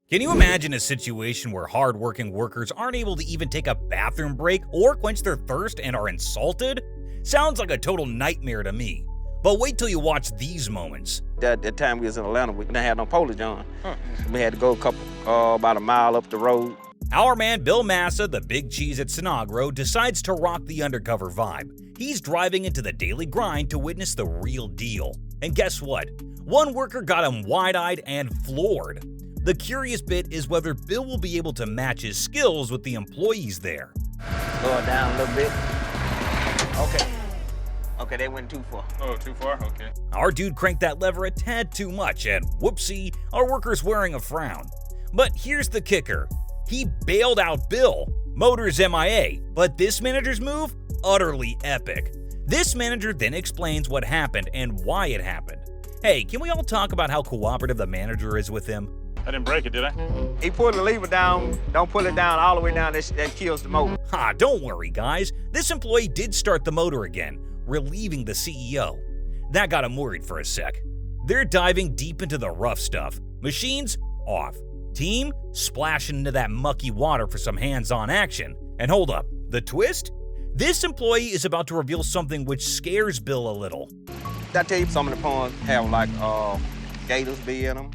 Can you imagine a situation where hardworking workers aren't able to even take a bathroom break or quench their thirst and are insulted? Sounds like a total nightmare to me. But wait till you watch these moments. That time we was in Atlanta, we didn't have no police on. We had to go about a mile up the road. Our man Bill Massa, the big cheese at Sinagro, decides to rock the undercover vibe. He's driving into the daily grind to witness the real deal. And guess what? One worker got him wide-eyed and floored. The curious bit is whether Bill will be able to match his skills with the employees there. Going down a little bit. Okay, they went too far. Oh, too far? Okay. Our dude cranked that lever a tad too much, and whoopsie, our worker's wearing a frown. But here's the kicker. He bailed out Bill. Motor's MIA, but this manager's move? Utterly epic. This manager then explains what happened and why it happened. Hey, can we all talk about how cooperative the manager is with him? I didn't break it, did I? He pulled the lever down, don't pull it down all the way down, that kills the motor. Ha, don't worry guys, this employee did start the motor again, relieving the CEO. That got him worried for a sec. They're diving deep into the rough stuff. Machines, off. Team, splashing into that mucky water for some hands-on action. And hold up, the twist? This employee is about to reveal something which scares Bill a little. Did I tell you some of the ponds have like gators be in them?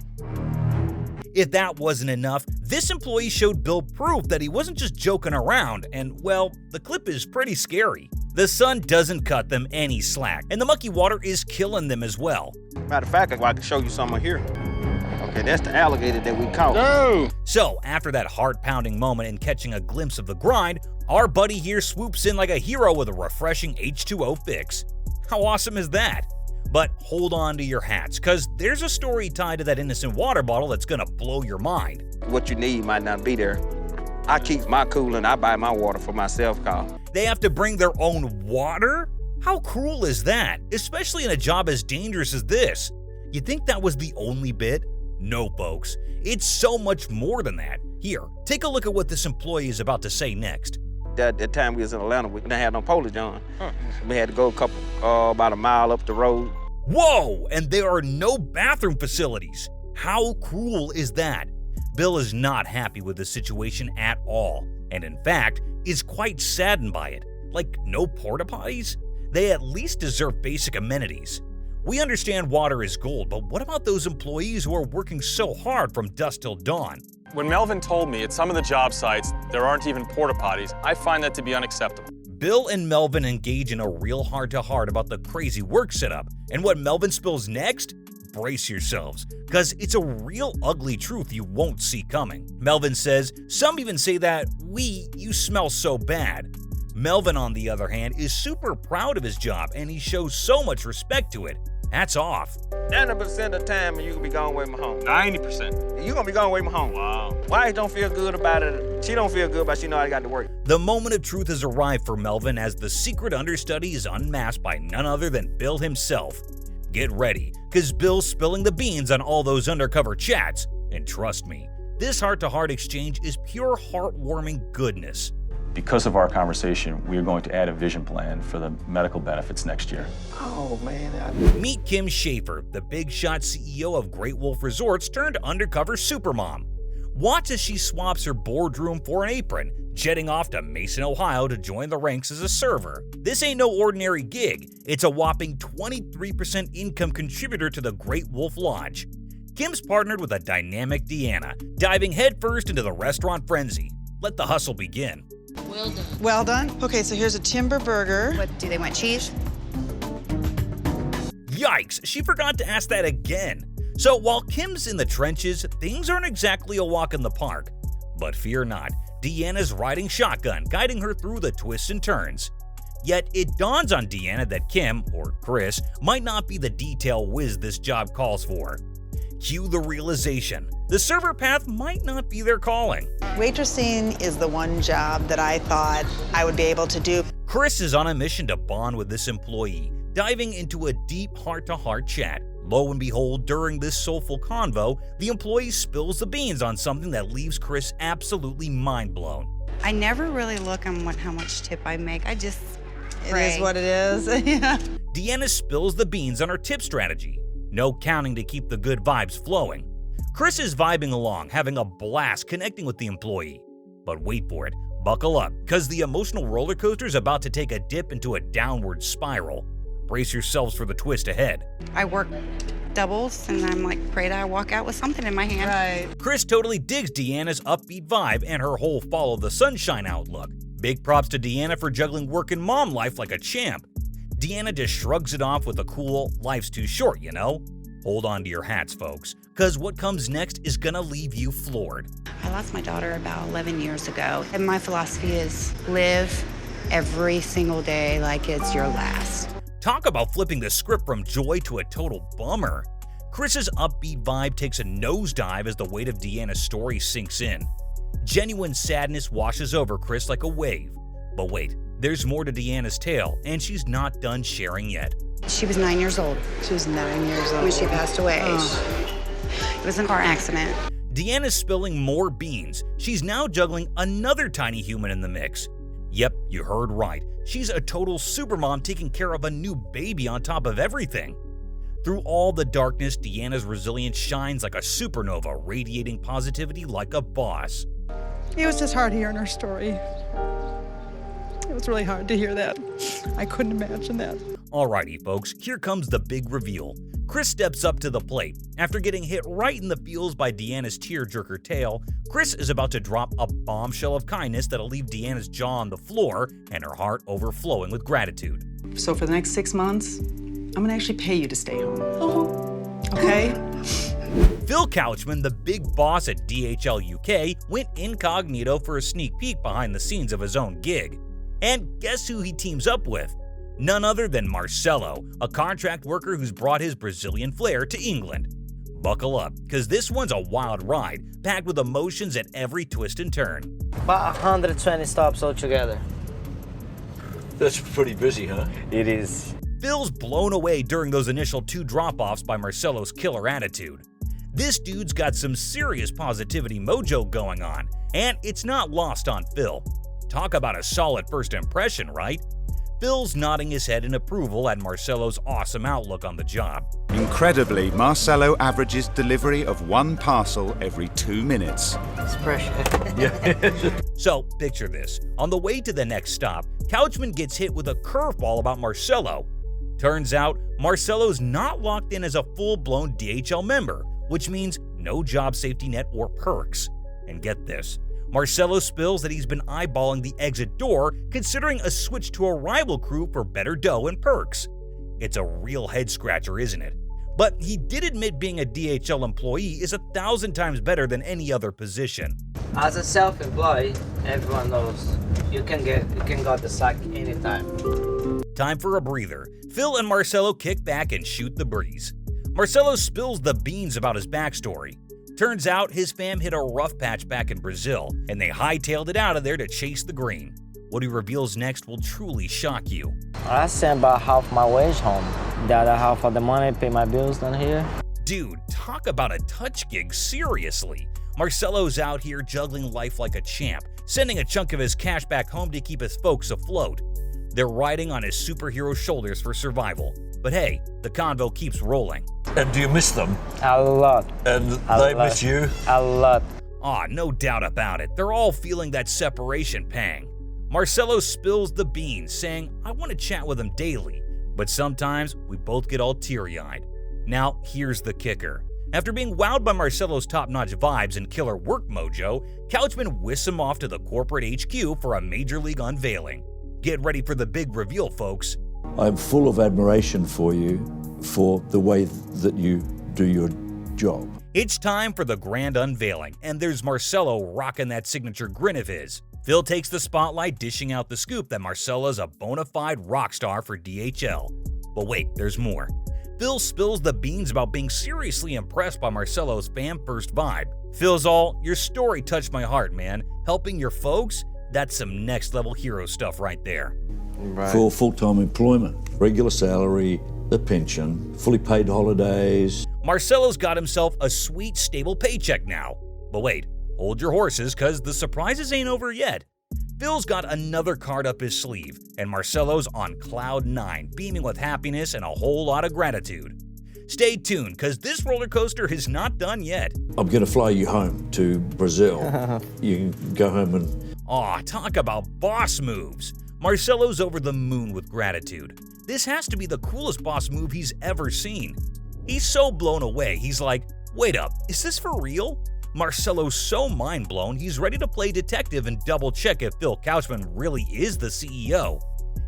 If that wasn't enough, this employee showed Bill proof that he wasn't just joking around, and well, the clip is pretty scary. The sun doesn't cut them any slack, and the mucky water is killing them as well. Matter of fact, I can show you some here. Okay, that's the alligator that we caught. No! So, after that heart-pounding moment and catching a glimpse of the grind, our buddy here swoops in like a hero with a refreshing H2O fix. How awesome is that? But hold on to your hats, cause there's a story tied to that innocent water bottle that's gonna blow your mind. What you need might not be there. I keep my cool and I buy my water for myself, Carl. They have to bring their own water? How cruel is that? Especially in a job as dangerous as this. You think that was the only bit? No, folks. It's so much more than that. Here, take a look at what this employee is about to say next. That time we was in Atlanta, we didn't have no police on. We had to go about a mile up the road. Whoa! And there are no bathroom facilities. How cruel is that? Bill is not happy with the situation at all, and in fact, is quite saddened by it. Like, no porta potties? They at least deserve basic amenities. We understand water is gold, but what about those employees who are working so hard from dusk till dawn? When Melvin told me at some of the job sites there aren't even porta potties, I find that to be unacceptable. Bill and Melvin engage in a real heart-to-heart about the crazy work setup, and what Melvin spills next? Brace yourselves, cause it's a real ugly truth you won't see coming. Melvin says, some even say that, you smell so bad. Melvin, on the other hand, is super proud of his job, and he shows so much respect to it. Hats off. 90% of the time you gonna be going away from home. 90%. You gonna be going away from home. Wow. Wife don't feel good about it. She don't feel good about it. She know I got to work. The moment of truth has arrived for Melvin as the secret understudy is unmasked by none other than Bill himself. Get ready, cause Bill's spilling the beans on all those undercover chats. And trust me, this heart-to-heart exchange is pure heartwarming goodness. Because of our conversation, we are going to add a vision plan for the medical benefits next year. Oh, man. Meet Kim Schaefer, the big shot CEO of Great Wolf Resorts turned undercover supermom. Watch as she swaps her boardroom for an apron, jetting off to Mason, Ohio to join the ranks as a server. This ain't no ordinary gig. It's a whopping 23% income contributor to the Great Wolf Lodge. Kim's partnered with a dynamic Deanna, diving headfirst into the restaurant frenzy. Let the hustle begin. Well done. Well done. Okay, so here's a timber burger. What, do they want cheese? Yikes, she forgot to ask that again. So while Kim's in the trenches, things aren't exactly a walk in the park. But fear not, Deanna's riding shotgun, guiding her through the twists and turns. Yet it dawns on Deanna that Kim, or Chris, might not be the detail whiz this job calls for. Cue the realization. The server path might not be their calling. Waitressing is the one job that I thought I would be able to do. Chris is on a mission to bond with this employee, diving into a deep heart-to-heart chat. Lo and behold, during this soulful convo, the employee spills the beans on something that leaves Chris absolutely mind-blown. I never really look on how much tip I make. I just pray. It is what it is. Yeah. Deanna spills the beans on her tip strategy. No counting to keep the good vibes flowing. Chris is vibing along, having a blast connecting with the employee. But wait for it, buckle up, cause the emotional roller coaster is about to take a dip into a downward spiral. Brace yourselves for the twist ahead. I work doubles, and I'm like, pray that I walk out with something in my hand. Right. Chris totally digs Deanna's upbeat vibe and her whole follow the sunshine outlook. Big props to Deanna for juggling work and mom life like a champ. Deanna just shrugs it off with a cool, life's too short, you know? Hold on to your hats, folks, cause what comes next is gonna leave you floored. I lost my daughter about 11 years ago, and my philosophy is live every single day like it's your last. Talk about flipping the script from joy to a total bummer. Chris's upbeat vibe takes a nosedive as the weight of Deanna's story sinks in. Genuine sadness washes over Chris like a wave. But wait, there's more to Deanna's tale, and she's not done sharing yet. She was 9 years old She was 9 years old. when she passed away. Oh. It was a car accident. Deanna's spilling more beans. She's now juggling another tiny human in the mix. Yep, you heard right. She's a total supermom taking care of a new baby on top of everything. Through all the darkness, Deanna's resilience shines like a supernova, radiating positivity like a boss. It was just hard hearing her story. It was really hard to hear that. I couldn't imagine that. Alrighty, folks, here comes the big reveal. Chris steps up to the plate. After getting hit right in the feels by Deanna's tearjerker tale, Chris is about to drop a bombshell of kindness that'll leave Deanna's jaw on the floor and her heart overflowing with gratitude. So for the next 6 months, I'm gonna actually pay you to stay home. Okay? Phil Couchman, the big boss at DHL UK, went incognito for a sneak peek behind the scenes of his own gig. And guess who he teams up with? None other than Marcelo, a contract worker who's brought his Brazilian flair to England. Buckle up, cause this one's a wild ride, packed with emotions at every twist and turn. About 120 stops altogether. That's pretty busy, huh? It is. Phil's blown away during those initial 2 drop-offs by Marcelo's killer attitude. This dude's got some serious positivity mojo going on, and it's not lost on Phil. Talk about a solid first impression, right? Phil's nodding his head in approval at Marcelo's awesome outlook on the job. Incredibly, Marcelo averages delivery of 1 parcel every 2 minutes. It's pressure. So, picture this. On the way to the next stop, Couchman gets hit with a curveball about Marcelo. Turns out, Marcelo's not locked in as a full-blown DHL member, which means no job safety net or perks. And get this. Marcelo spills that he's been eyeballing the exit door, considering a switch to a rival crew for better dough and perks. It's a real head-scratcher, isn't it? But he did admit being a DHL employee is 1,000 times better than any other position. As a self-employed, everyone knows you can go the sack anytime. Time for a breather. Phil and Marcelo kick back and shoot the breeze. Marcelo spills the beans about his backstory. Turns out his fam hit a rough patch back in Brazil, and they hightailed it out of there to chase the green. What he reveals next will truly shock you. I send about half my wage home. The other half of the money pay my bills down here. Dude, talk about a touch gig, seriously. Marcelo's out here juggling life like a champ, sending a chunk of his cash back home to keep his folks afloat. They're riding on his superhero shoulders for survival. But hey, the convo keeps rolling. And do you miss them? A lot. And they miss you? A lot. Aw, no doubt about it. They're all feeling that separation pang. Marcelo spills the beans, saying, I want to chat with him daily, but sometimes we both get all teary-eyed. Now, here's the kicker. After being wowed by Marcelo's top-notch vibes and killer work mojo, Couchman whisks him off to the corporate HQ for a major league unveiling. Get ready for the big reveal, folks. I'm full of admiration for you for the way that you do your job. It's time for the grand unveiling, and there's Marcelo rocking that signature grin of his. Phil takes the spotlight, dishing out the scoop that Marcelo's a bona fide rock star for DHL. But wait, there's more. Phil spills the beans about being seriously impressed by Marcelo's fan-first vibe. Phil's all, your story touched my heart, man. Helping your folks? That's some next-level hero stuff right there. Right. For full-time employment, regular salary, the pension, fully paid holidays. Marcelo's got himself a sweet, stable paycheck now. But wait, hold your horses, cause the surprises ain't over yet. Phil's got another card up his sleeve, and Marcelo's on cloud 9, beaming with happiness and a whole lot of gratitude. Stay tuned, cause this roller coaster is not done yet. I'm going to fly you home to Brazil. You can go home and... Aw, talk about boss moves. Marcelo's over the moon with gratitude. This has to be the coolest boss move he's ever seen. He's so blown away, he's like, wait up, is this for real? Marcelo's so mind-blown, he's ready to play detective and double-check if Phil Couchman really is the CEO.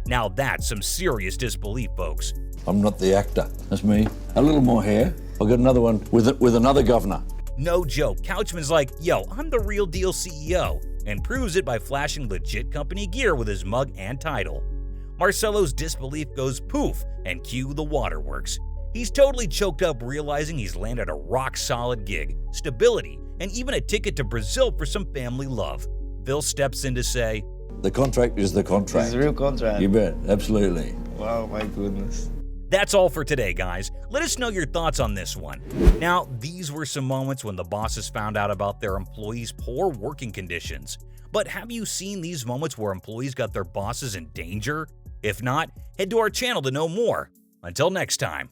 Now that's some serious disbelief, folks. I'm not the actor. That's me. A little more hair. I've got another one with another governor. No joke, Couchman's like, yo, I'm the real deal CEO, and proves it by flashing legit company gear with his mug and title. Marcelo's disbelief goes poof, and cue the waterworks. He's totally choked up realizing he's landed a rock-solid gig, stability, and even a ticket to Brazil for some family love. Phil steps in to say, The contract is the contract. It's a real contract. You bet, absolutely. Wow, my goodness. That's all for today, guys. Let us know your thoughts on this one. Now, these were some moments when the bosses found out about their employees' poor working conditions. But have you seen these moments where employees got their bosses in danger? If not, head to our channel to know more. Until next time.